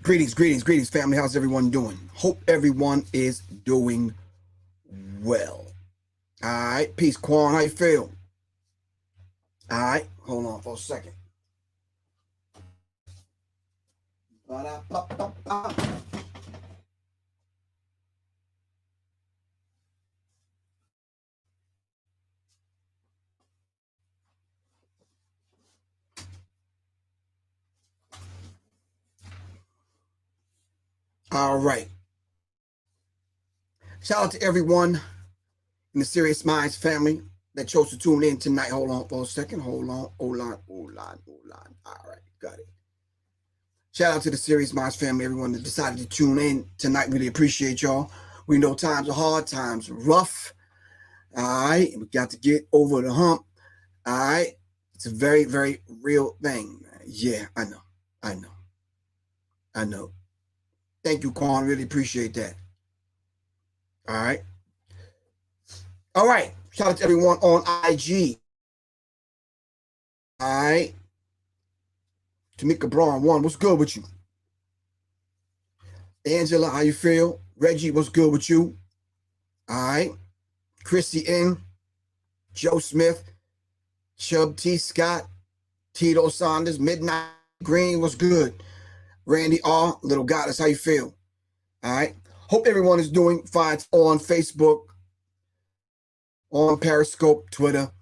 Greetings, family. How's everyone doing? Hope everyone is doing well. All right, peace, Quan. How you feel? All right, hold on for a second. All right. Shout out to everyone in the Serious Minds family that chose to tune in tonight. Hold on for a second. Hold on. All right, got it. Shout out to the Serious Minds family, everyone that decided to tune in tonight. Really appreciate y'all. We know times are hard, times are rough. All right, we got to get over the hump. All right, it's a very, very real thing. Yeah, I know. Thank you, Quan. Really appreciate that. All right. All right. Shout out to everyone on IG. All right. Tamika Braun, one, what's good with you? Angela, how you feel? Reggie, what's good with you? All right. Chrissy N, Joe Smith, Chubb T. Scott, Tito Saunders, Midnight Green, what's good? Randy R, Little Goddess, how you feel? All right. Hope everyone is doing fine on Facebook, on Periscope, Twitter,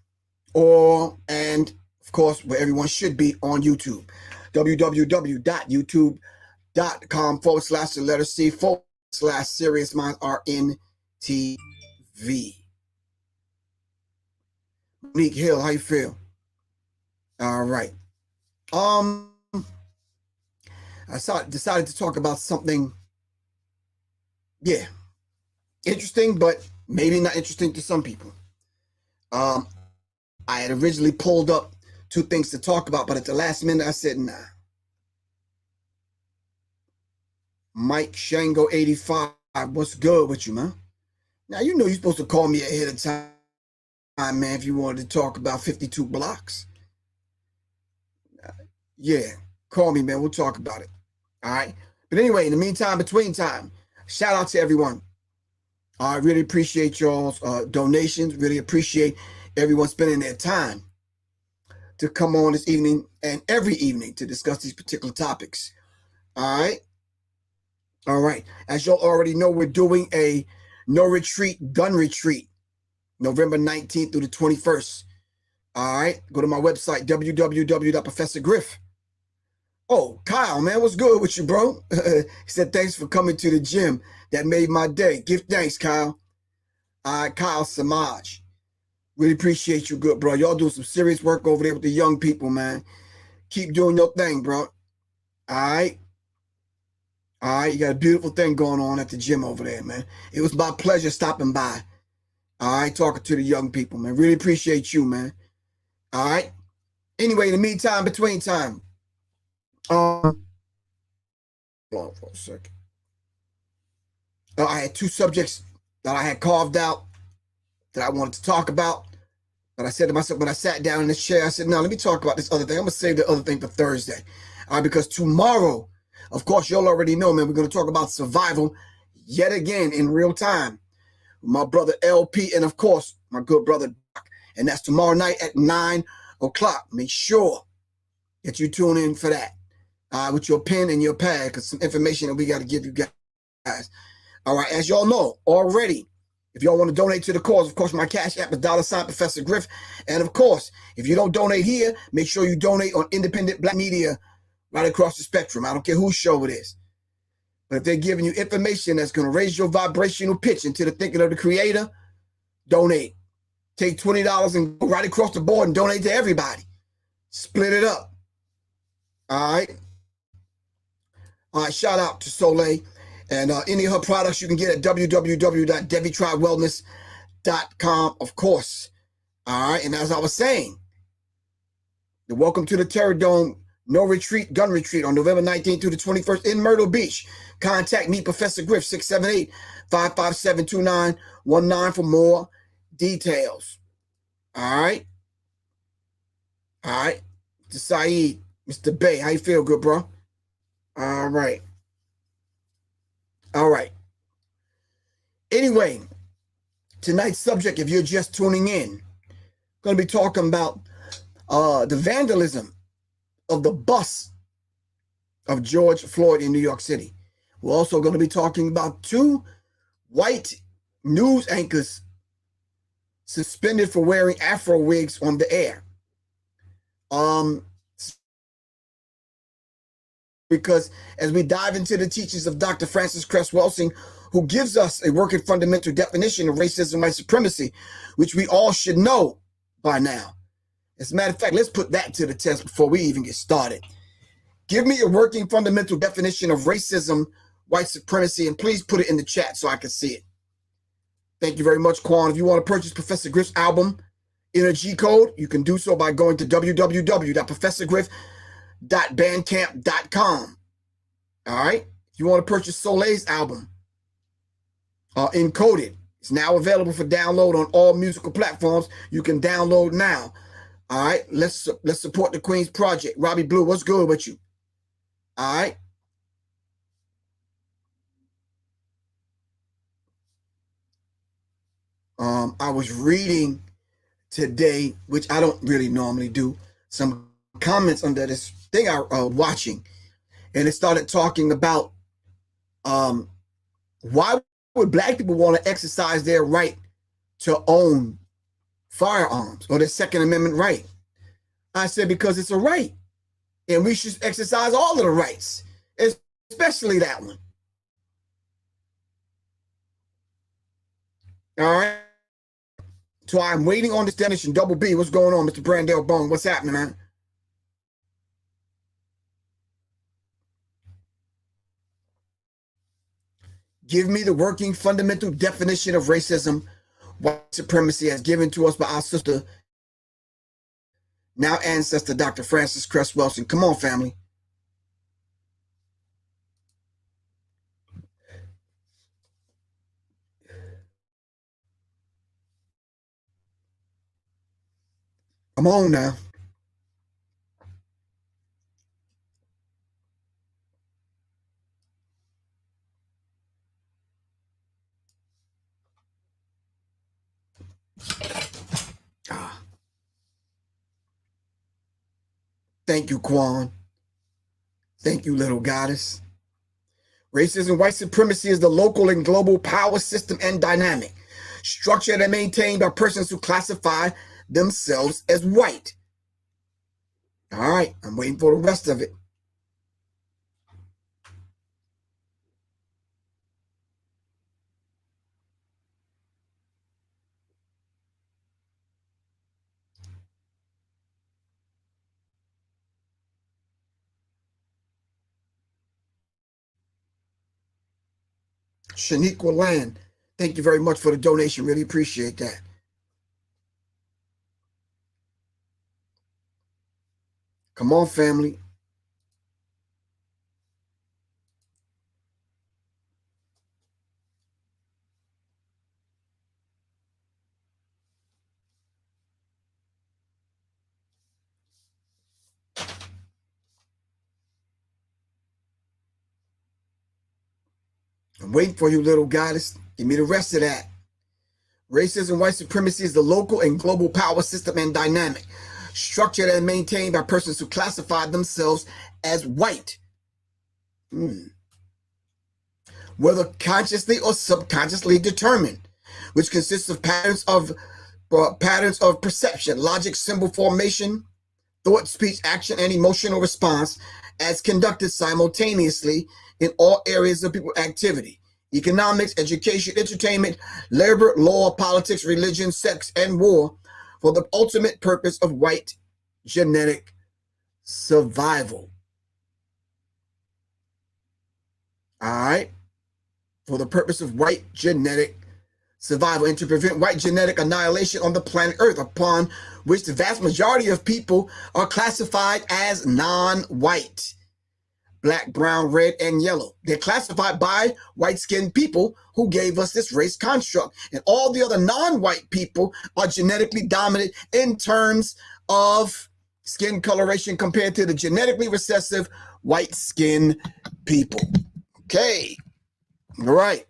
and of course, where everyone should be on YouTube. www.youtube.com/C/Serious Minds RNTV. Monique Hill, how you feel? All right. I decided to talk about something, interesting, but maybe not interesting to some people. I had originally pulled up two things to talk about, but at the last minute, I said, nah. Mike Shango 85, what's good with you, man? Now, you know you're supposed to call me ahead of time, man, if you wanted to talk about 52 blocks. Yeah, call me, man. We'll talk about it. All right. But anyway, in the meantime, between time, shout out to everyone. I really appreciate y'all's donations. Really appreciate everyone spending their time to come on this evening and every evening to discuss these particular topics. All right. All right. As y'all already know, we're doing a no retreat gun retreat, November 19th through the 21st. All right. Go to my website, www.professorgriff. Oh, Kyle, man, what's good with you, bro? He said, thanks for coming to the gym. That made my day. Give thanks, Kyle. All right, Kyle Samaj. Really appreciate you, good, bro. Y'all doing some serious work over there with the young people, man. Keep doing your thing, bro. All right. All right, you got a beautiful thing going on at the gym over there, man. It was my pleasure stopping by. All right, talking to the young people, man. Really appreciate you, man. All right. Anyway, in the meantime, between time, hold on for a second. I had two subjects that I had carved out that I wanted to talk about. But I said to myself, when I sat down in this chair, I said, no, let me talk about this other thing. I'm going to save the other thing for Thursday. All right, because tomorrow, of course, y'all already know, man, we're going to talk about survival yet again in real time. My brother LP and, of course, my good brother Doc. And that's tomorrow night at 9 o'clock. Make sure that you tune in for that with your pen and your pad, because some information that we got to give you guys. All right, as y'all know already, if y'all want to donate to the cause, of course, my cash app is $ Professor Griff. And of course, if you don't donate here, make sure you donate on independent black media right across the spectrum. I don't care whose show it is. But if they're giving you information that's going to raise your vibrational pitch into the thinking of the creator, donate. Take $20 and go right across the board and donate to everybody. Split it up. All right. All right, shout out to Soleil. And any of her products you can get at www.debbietribewellness.com, of course. All right, and as I was saying, the Welcome to the Terror Dome No Retreat Gun Retreat on November 19th through the 21st in Myrtle Beach. Contact me, Professor Griff, 678-557-2919 for more details. All right. All right. Mr. Saeed, Mr. Bay, how you feel, good bro? All right. All right. Anyway, tonight's subject, if you're just tuning in, going to be talking about the vandalism of the bus of George Floyd in New York City. We're also going to be talking about 2 white news anchors suspended for wearing Afro wigs on the air. Because as we dive into the teachings of Dr. Francis Cress Welsing, who gives us a working fundamental definition of racism and white supremacy, which we all should know by now. As a matter of fact, let's put that to the test before we even get started. Give me a working fundamental definition of racism, white supremacy, and please put it in the chat so I can see it. Thank you very much, Quan. If you want to purchase Professor Griff's album, Energy Code, you can do so by going to www.professorgriff.bandcamp.com. All right? If you want to purchase Soleil's album, Encoded, it's now available for download on all musical platforms. You can download now. All right? Let's support the Queen's Project. Robbie Blue, what's good with you? All right? I was reading today, which I don't really normally do, some comments under this thing I was watching, and it started talking about why would black people want to exercise their right to own firearms or their Second Amendment right? I said, because it's a right, and we should exercise all of the rights, especially that one. All right. So I'm waiting on this definition. Double B, what's going on, Mr. Brandell Bone? What's happening, man? Give me the working fundamental definition of racism, white supremacy, as given to us by our sister, now ancestor, Dr. Francis Cress Welsing. Come on, family. Come on now. Thank you, Quan. Thank you, little goddess. Racism, white supremacy is the local and global power system and dynamic structure that maintained by persons who classify themselves as white. All right, I'm waiting for the rest of it. Shaniqua Land, thank you very much for the donation. Really appreciate that. Come on, family. I'm waiting for you, little goddess. Give me the rest of that. Racism, white supremacy is the local and global power system and dynamic structure that is maintained by persons who classify themselves as white. Whether consciously or subconsciously determined, which consists of patterns of perception, logic, symbol formation, thought, speech, action, and emotional response as conducted simultaneously in all areas of people activity: economics, education, entertainment, labor, law, politics, religion, sex, and war, for the ultimate purpose of white genetic survival. All right? For the purpose of white genetic survival and to prevent white genetic annihilation on the planet Earth, upon which the vast majority of people are classified as non-white. Black, brown, red, and yellow. They're classified by white-skinned people who gave us this race construct. And all the other non-white people are genetically dominant in terms of skin coloration compared to the genetically recessive white skin people. Okay. All right.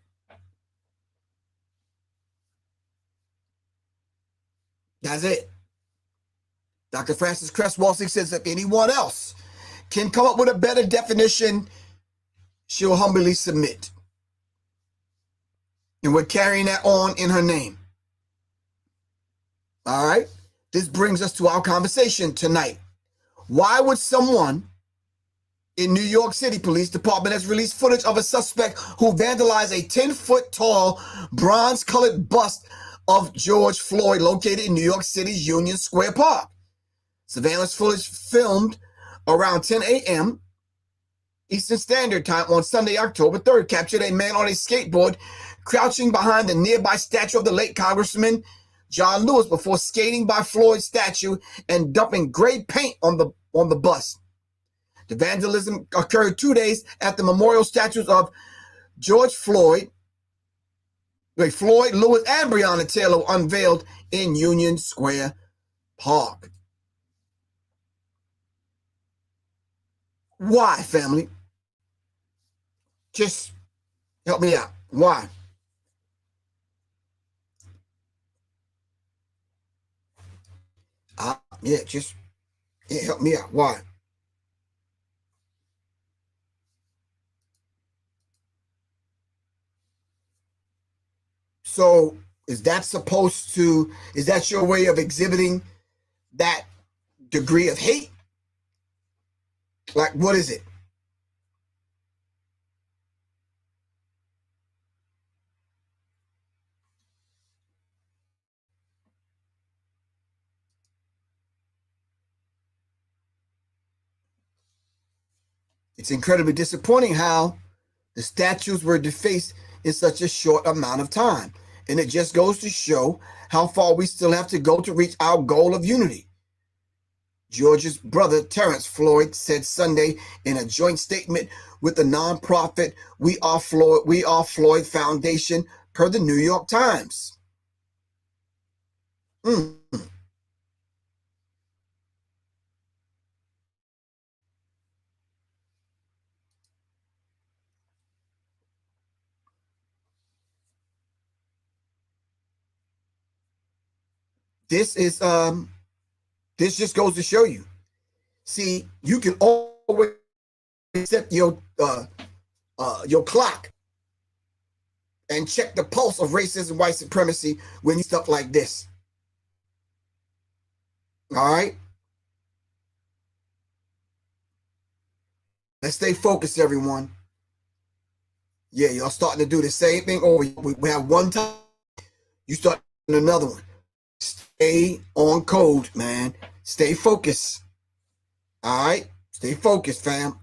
That's it. Dr. Francis Cress Walsing says if anyone else can come up with a better definition, she'll humbly submit. And we're carrying that on in her name. All right. This brings us to our conversation tonight. Why would someone in New York City Police Department has released footage of a suspect who vandalized a 10-foot tall bronze-colored bust of George Floyd located in New York City's Union Square Park? Surveillance footage filmed around 10 a.m. Eastern Standard Time on Sunday, October 3rd, captured a man on a skateboard crouching behind the nearby statue of the late Congressman John Lewis before skating by Floyd's statue and dumping gray paint on the bus. The vandalism occurred 2 days after memorial statues of George Floyd, Lewis, and Breonna Taylor were unveiled in Union Square Park. Why, family? Just help me out. Why? Help me out. Why? So is that your way of exhibiting that degree of hate? Like, what is it? It's incredibly disappointing how the statues were defaced in such a short amount of time. And it just goes to show how far we still have to go to reach our goal of unity. George's brother, Terrence Floyd, said Sunday in a joint statement with the nonprofit We Are Floyd Foundation, per the New York Times. This just goes to show you. See, you can always set your clock and check the pulse of racism, white supremacy when you stuff like this. All right? Let's stay focused, everyone. Yeah, y'all starting to do the same thing. Or we have one time, you start another one. Stay on code, man. Stay focused. All right? Stay focused, fam.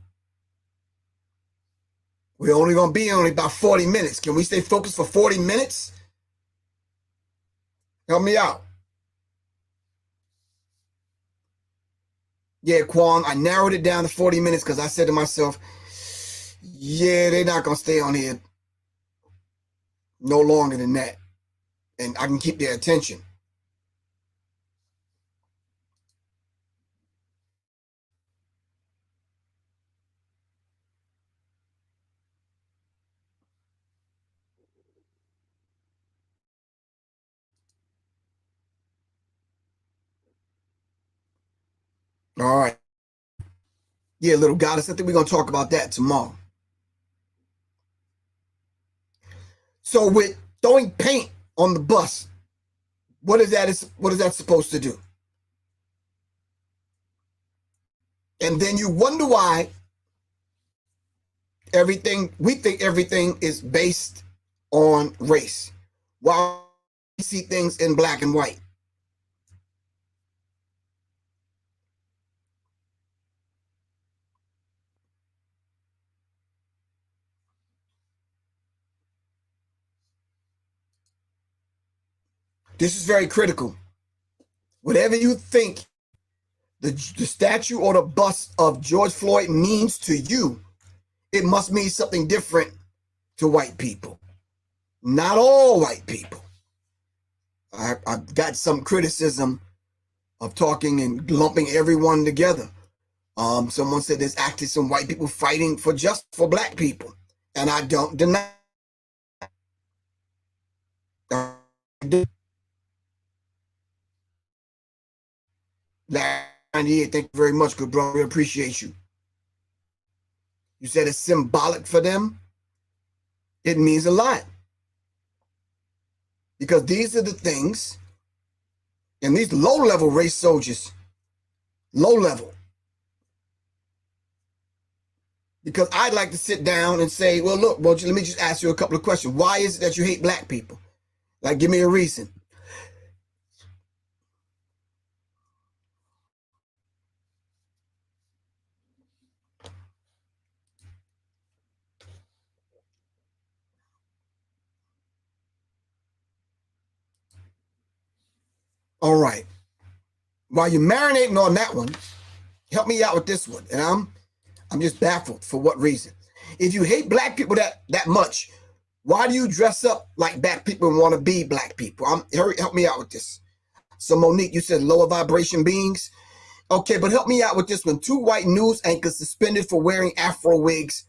We're only going to be only about 40 minutes. Can we stay focused for 40 minutes? Help me out. Yeah, Quan, I narrowed it down to 40 minutes because I said to myself, yeah, they're not going to stay on here no longer than that. And I can keep their attention. All right. Yeah, little goddess, I think we're going to talk about that tomorrow. So with throwing paint on the bus, what is that supposed to do? And then you wonder why we think everything is based on race, while we see things in black and white. This is very critical. Whatever you think the statue or the bust of George Floyd means to you, it must mean something different to white people. Not all white people. I've got some criticism of talking and lumping everyone together. Someone said there's actually some white people fighting for just for black people, and I don't deny. Thank you very much, good brother. We appreciate you. You said it's symbolic for them. It means a lot. Because these are the things, and these low-level race soldiers, low-level. Because I'd like to sit down and say, well, look, let me just ask you a couple of questions. Why is it that you hate black people? Like, give me a reason. All right. While you're marinating on that one, help me out with this one. And I'm just baffled for what reason. If you hate black people that much, why do you dress up like black people and want to be black people? Help me out with this. So Monique, you said lower vibration beings. Okay, but help me out with this one. 2 white news anchors suspended for wearing Afro wigs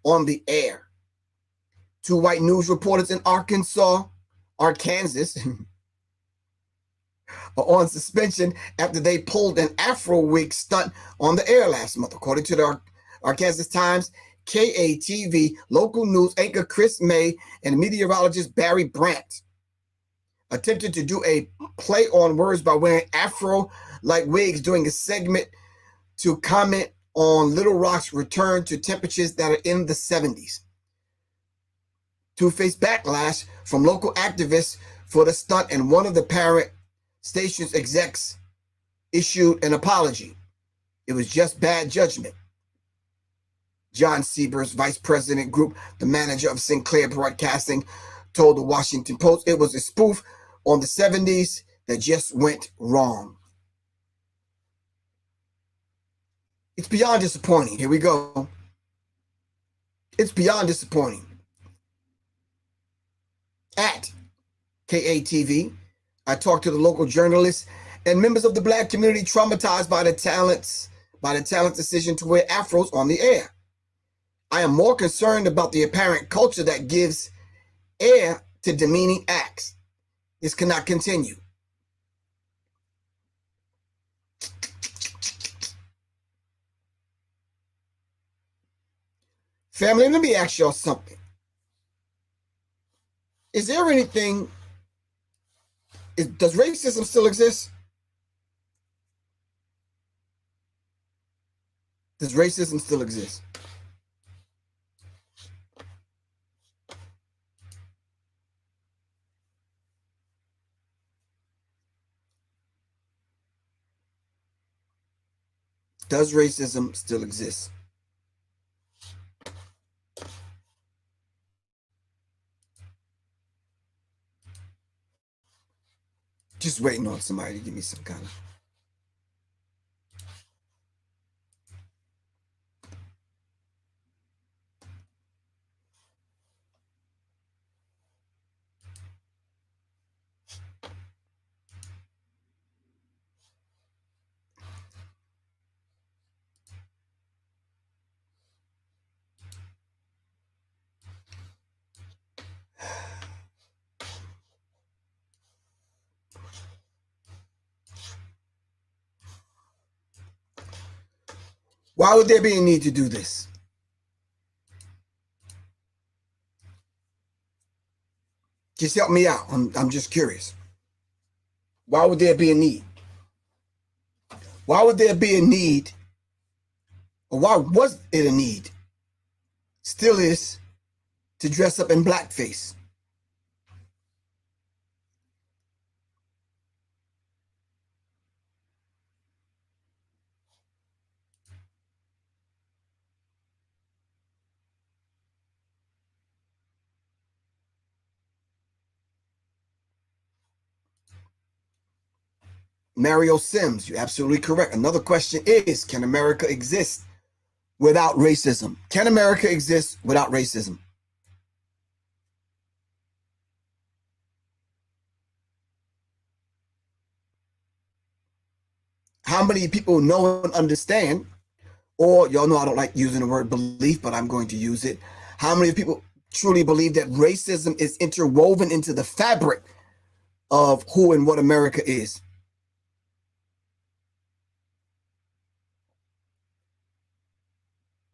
on the air. 2 white news reporters in Arkansas are on suspension after they pulled an Afro wig stunt on the air last month, according to the Arkansas Times. KATV local news anchor Chris May and meteorologist Barry Brandt attempted to do a play on words by wearing Afro-like wigs during a segment to comment on Little Rock's return to temperatures that are in the 70s. To face backlash from local activists for the stunt, and one of the parent station's execs issued an apology. It was just bad judgment. John Siebers, vice president group, the manager of Sinclair Broadcasting, told the Washington Post it was a spoof on the 70s that just went wrong. It's beyond disappointing. Here we go. It's beyond disappointing. At KATV, I talked to the local journalists and members of the black community traumatized by the talent's decision to wear afros on the air. I am more concerned about the apparent culture that gives air to demeaning acts. This cannot continue. Family, let me ask y'all something. Is there anything, does racism still exist? Does racism still exist? Does racism still exist? Just waiting on somebody to give me some kind of. Why would there be a need to do this? Just help me out. I'm just curious. Why would there be a need? Why would there be a need? Or why was it a need? Still is, to dress up in blackface. Mario Sims, you're absolutely correct. Another question is, can America exist without racism? Can America exist without racism? How many people know and understand Or y'all know I don't like using the word belief, but I'm going to use it. How many people truly believe that racism is interwoven into the fabric of who and what America is?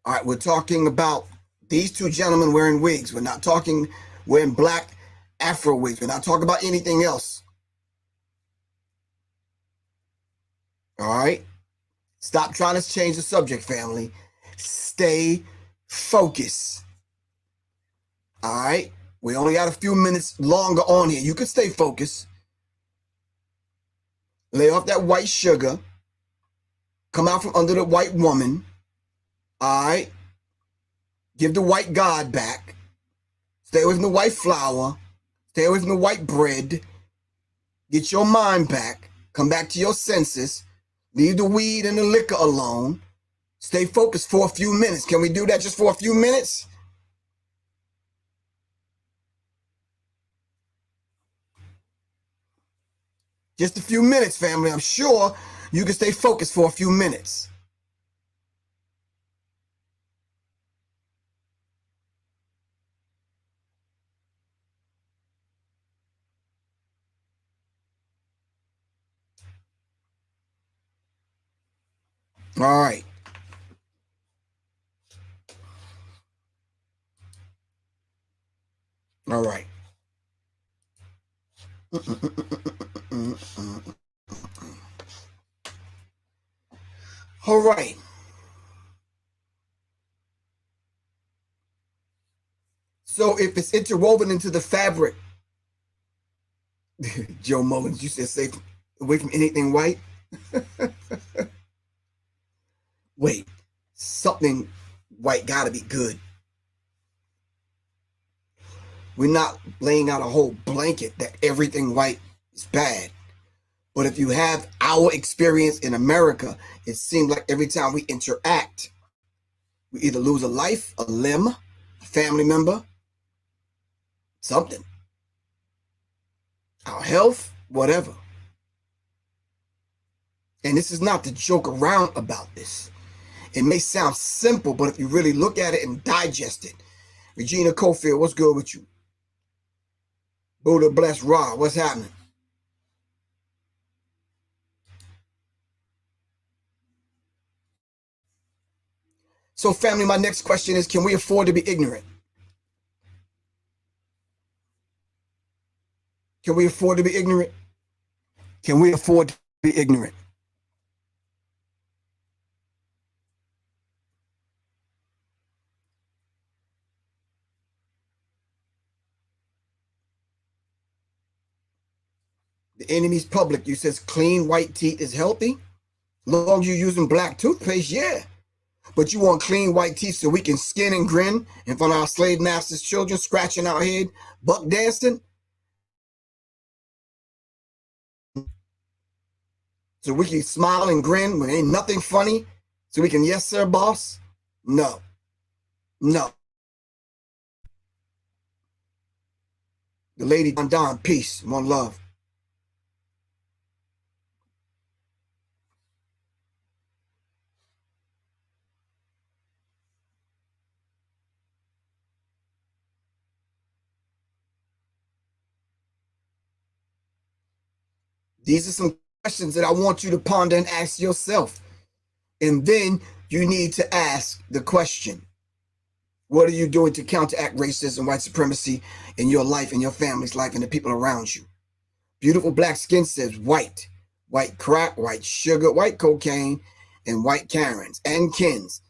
All right, we're talking about these two gentlemen wearing wigs. We're not talking wearing black Afro wigs. We're not talking about anything else. All right? Stop trying to change the subject, family. Stay focused. All right? We only got a few minutes longer on here. You can stay focused. Lay off that white sugar. Come out from under the white woman. All right? Give the white God back. Stay away from the white flour. Stay away from the white bread. Get your mind back. Come back to your senses. Leave the weed and the liquor alone. Stay focused for a few minutes. Can we do that just for a few minutes? Just a few minutes, family. I'm sure you can stay focused for a few minutes. All right. All right. All right. So if it's interwoven into the fabric, Joe Mullins, you said stay away from anything white? Wait, something white gotta be good. We're not laying out a whole blanket that everything white is bad. But if you have our experience in America, it seems like every time we interact, we either lose a life, a limb, a family member, something, our health, whatever. And this is not to joke around about this. It may sound simple, but if you really look at it and digest it, Regina Cofield, what's good with you? Buddha bless Ra, what's happening? So family, my next question is, can we afford to be ignorant? Can we afford to be ignorant? Can we afford to be ignorant? The enemy's public, you says clean white teeth is healthy? Long as you're using black toothpaste, yeah. But you want clean white teeth so we can skin and grin in front of our slave masters' children, scratching our head, buck dancing? So we can smile and grin when ain't nothing funny? So we can, yes, sir, boss? No. No. The lady Don, peace, one love. These are some questions that I want you to ponder and ask yourself. And then you need to ask the question, what are you doing to counteract racism, white supremacy in your life, in your family's life, and the people around you? Beautiful black skin says white, white crack, white sugar, white cocaine, and white Karens and Kens.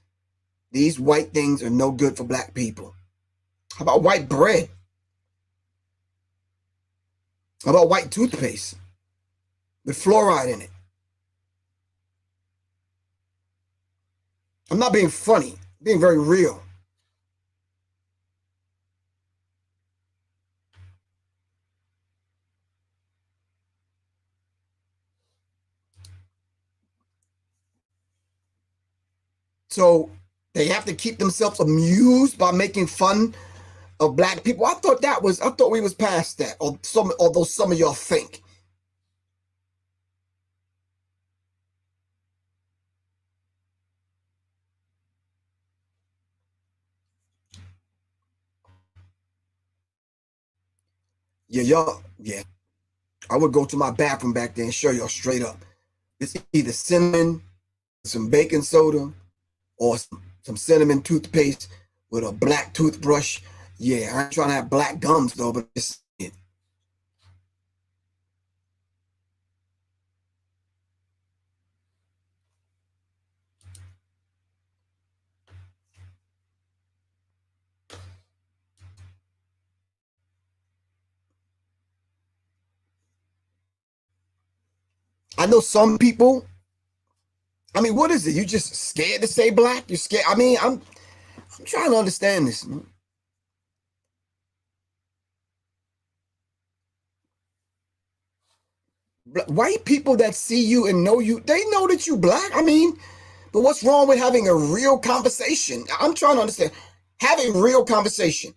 These white things are no good for black people. How about white bread? How about white toothpaste with fluoride in it? I'm not being funny, I'm being very real. So they have to keep themselves amused by making fun of black people. I thought we was past that, or although some of y'all think. Yeah, y'all, yeah. I would go to my bathroom back there and show y'all straight up. It's either cinnamon, some baking soda, or some cinnamon toothpaste with a black toothbrush. Yeah, I ain't trying to have black gums though, but it's it. I know some people. I mean, what is it? You just scared to say black? You scared? I mean, I'm trying to understand this, man. White people that see you and know you, they know that you black. I mean, but what's wrong with having a real conversation? I'm trying to understand. Having real conversation.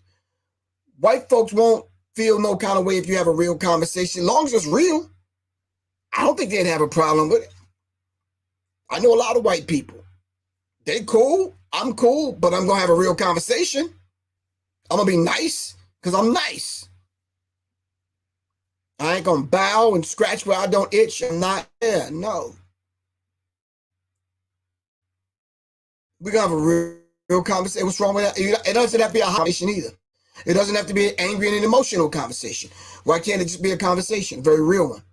White folks won't feel no kind of way if you have a real conversation. As long as it's real, I don't think they'd have a problem with it. I know a lot of white people. They cool. I'm cool, but I'm gonna have a real conversation. I'm gonna be nice because I'm nice. I ain't gonna bow and scratch where I don't itch. I'm not there. No. We're gonna have a real conversation. What's wrong with that? It doesn't have to be a conversation either. It doesn't have to be an angry and an emotional conversation. Why can't it just be a conversation? A very real one.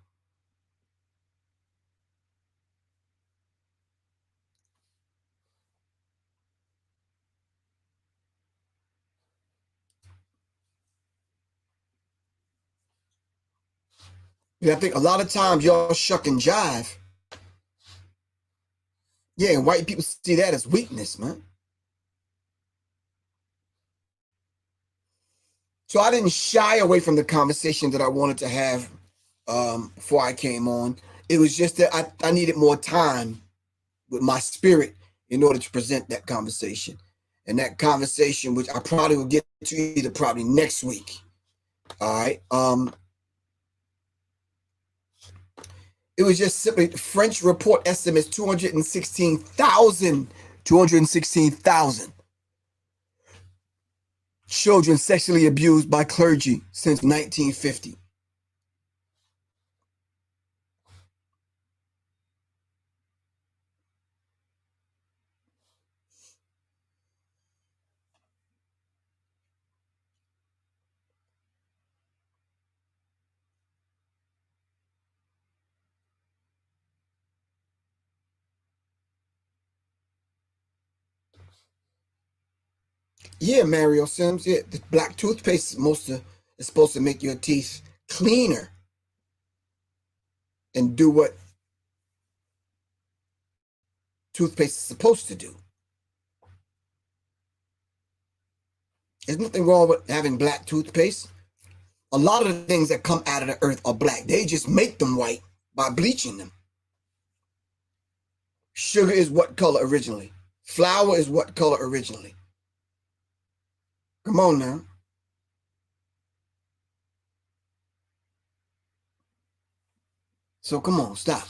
Yeah, I think a lot of times y'all shuck and jive. Yeah, and white people see that as weakness, man. So I didn't shy away from the conversation that I wanted to have before I came on. It was just that I needed more time with my spirit in order to present that conversation. And that conversation, which I probably will get to either probably next week. All right. It was just simply French report estimates 216,000 children sexually abused by clergy since 1950. Yeah, Mario Sims. Yeah, the black toothpaste is supposed to make your teeth cleaner and do what toothpaste is supposed to do. There's nothing wrong with having black toothpaste. A lot of the things that come out of the earth are black. They just make them white by bleaching them. Sugar is what color originally? Flour is what color originally? Come on now. So come on, stop.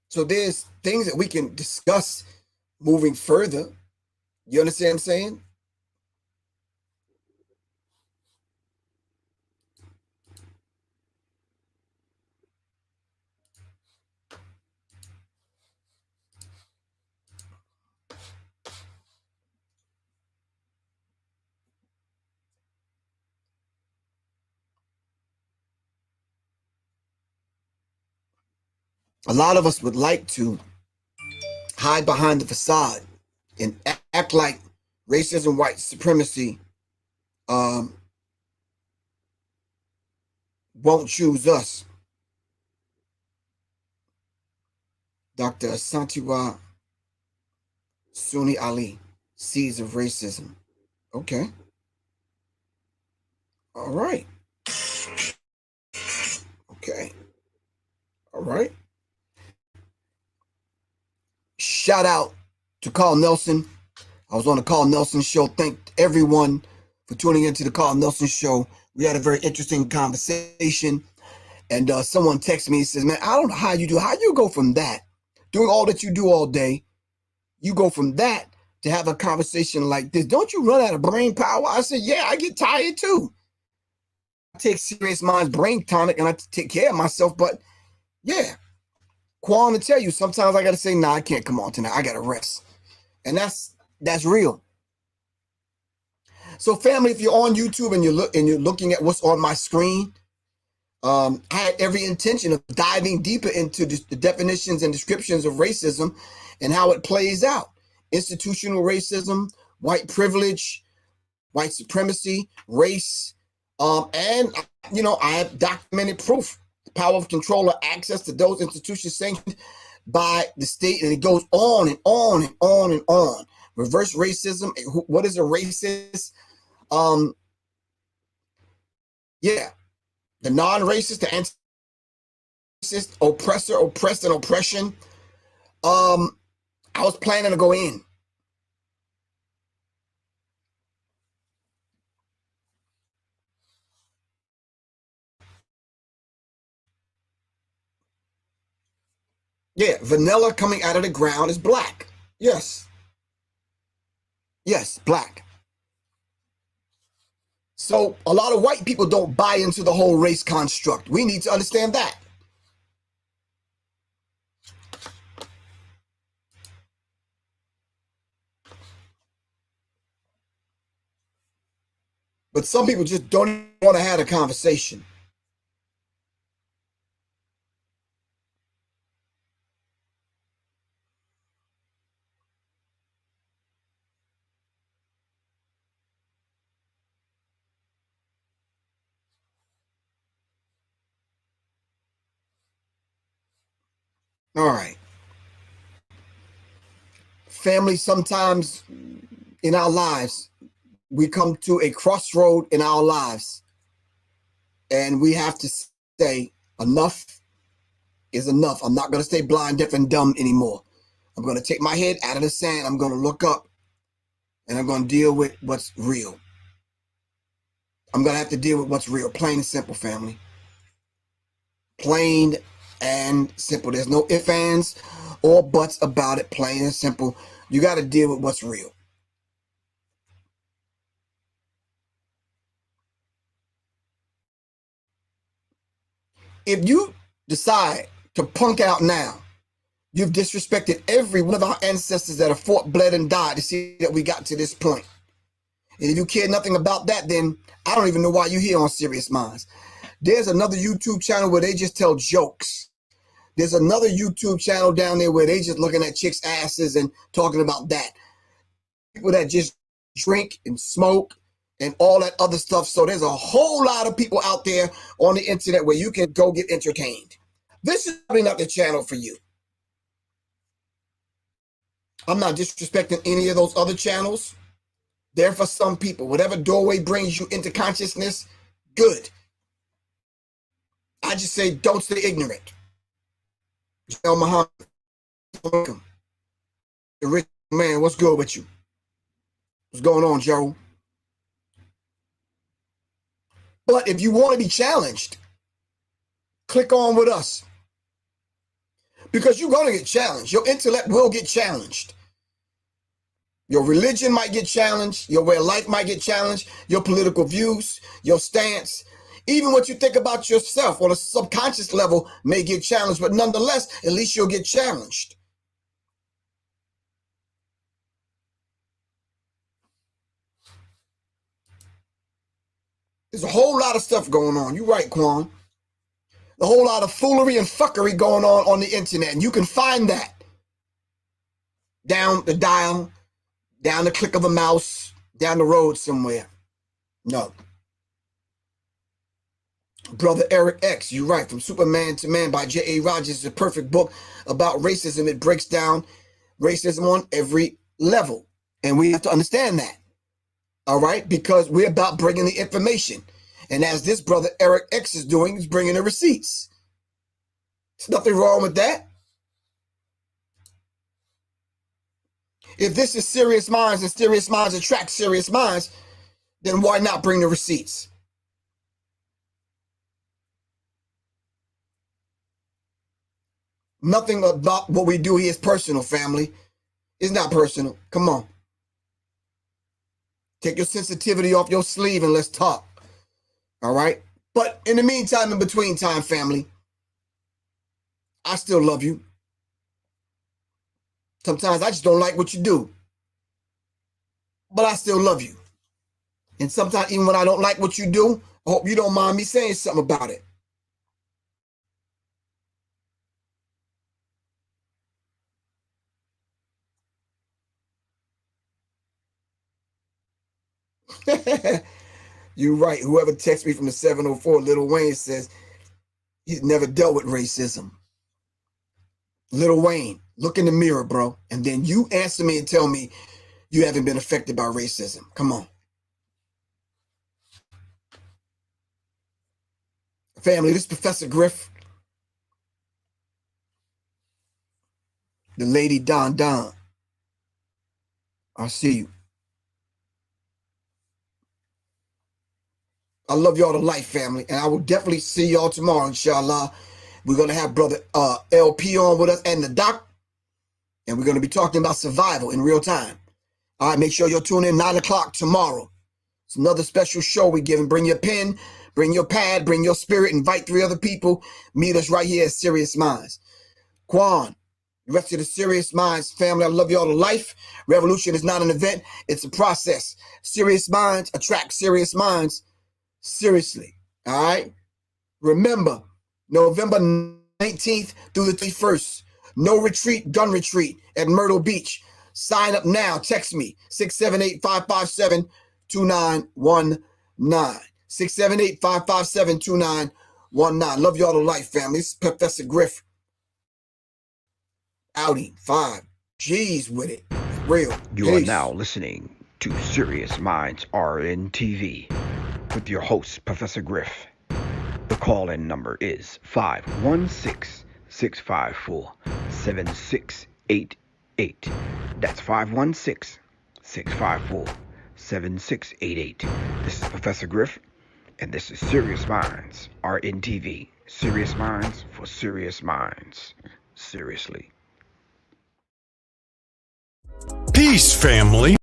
So there's things that we can discuss moving further. You understand what I'm saying? A lot of us would like to hide behind the facade and act like racism, white supremacy um, won't choose us. Dr. Santiwa Suni Ali, Seeds of Racism. Okay. All right. Okay. All right. Shout out to Carl Nelson. I was on the Carl Nelson show. Thank everyone for tuning into the Carl Nelson show. We had a very interesting conversation. And someone texted me and says, man, I don't know how you go from that doing all that you do all day, you go from that to have a conversation like this. Don't you run out of brain power? I said, yeah, I get tired too. I take Serious Minds brain tonic and I take care of myself, but yeah. Quan to tell you, sometimes I gotta say, nah, I can't come on tonight. I gotta rest. And that's real. So family, if you're on YouTube and you're looking at what's on my screen, I had every intention of diving deeper into the definitions and descriptions of racism and how it plays out. Institutional racism, white privilege, white supremacy, race, and I have documented proof, the power of control or access to those institutions sanctioned by the state, and it goes on and on and on and on. Reverse racism. What is a racist? Yeah, the non-racist, the anti-racist, oppressor, oppressed, and oppression. I was planning to go in. Yeah, vanilla coming out of the ground is black. Yes. Yes, black. So a lot of white people don't buy into the whole race construct. We need to understand that. But some people just don't want to have a conversation. All right. Family, sometimes in our lives, we come to a crossroad in our lives, and we have to say, enough is enough. I'm not going to stay blind, deaf, and dumb anymore. I'm going to take my head out of the sand. I'm going to look up, and I'm going to deal with what's real. I'm going to have to deal with what's real. Plain and simple, family. Plain and simple. There's no ifs, ands, or buts about it. Plain and simple. You got to deal with what's real. If you decide to punk out now, you've disrespected every one of our ancestors that have fought, bled, and died to see that we got to this point. And if you care nothing about that, then I don't even know why you're here on Serious Minds. There's another YouTube channel where they just tell jokes. There's another YouTube channel down there where they just looking at chicks' asses and talking about that. People that just drink and smoke and all that other stuff. So there's a whole lot of people out there on the internet where you can go get entertained. This is probably not the channel for you. I'm not disrespecting any of those other channels. They're for some people. Whatever doorway brings you into consciousness, good. I just say don't stay ignorant. Joel Muhammad, welcome. The rich man, what's good with you? What's going on, Joe? But if you want to be challenged, click on with us. Because you're going to get challenged. Your intellect will get challenged. Your religion might get challenged. Your way of life might get challenged. Your political views, your stance, even what you think about yourself on a subconscious level may get challenged. But nonetheless, at least you'll get challenged. There's a whole lot of stuff going on. You're right, Quan. A whole lot of foolery and fuckery going on the internet. And you can find that down the dial, down the click of a mouse, down the road somewhere. No. Brother Eric X, you're right. From Superman to Man by J.A. Rogers is a perfect book about racism. It breaks down racism on every level. And we have to understand that. All right? Because we're about bringing the information. And as this brother Eric X is doing, he's bringing the receipts. There's nothing wrong with that. If this is Serious Minds and Serious Minds attract Serious Minds, then why not bring the receipts? Nothing about what we do here is personal, family. It's not personal. Come on. Take your sensitivity off your sleeve and let's talk. All right? But in the meantime, in between time, family, I still love you. Sometimes I just don't like what you do. But I still love you. And sometimes even when I don't like what you do, I hope you don't mind me saying something about it. You're right. Whoever texts me from the 704, Lil Wayne says he's never dealt with racism. Lil Wayne, look in the mirror, bro. And then you answer me and tell me you haven't been affected by racism. Come on. Family, this is Professor Griff. The lady Don Don. I'll see you. I love y'all to life, family. And I will definitely see y'all tomorrow, inshallah. We're going to have brother LP on with us and the doc. And we're going to be talking about survival in real time. All right, make sure you'll tune in 9 o'clock tomorrow. It's another special show we're giving. Bring your pen, bring your pad, bring your spirit, invite 3 other people. Meet us right here at Serious Minds. Quan, the rest of the Serious Minds family, I love you all to life. Revolution is not an event, it's a process. Serious minds attract serious minds. Seriously, all right? Remember, November 19th through the 31st, no retreat, gun retreat at Myrtle Beach. Sign up now. Text me, 678-557-2919. 678-557-2919. Love y'all to life, family. This is Professor Griff. Audi 5 G's with it. Real. You are now listening to Serious Minds RNTV with your host, Professor Griff. The call-in number is 516-654-7688. That's 516-654-7688. This is Professor Griff, and this is Serious Minds RNTV. Serious Minds for Serious Minds. Seriously. Peace, family.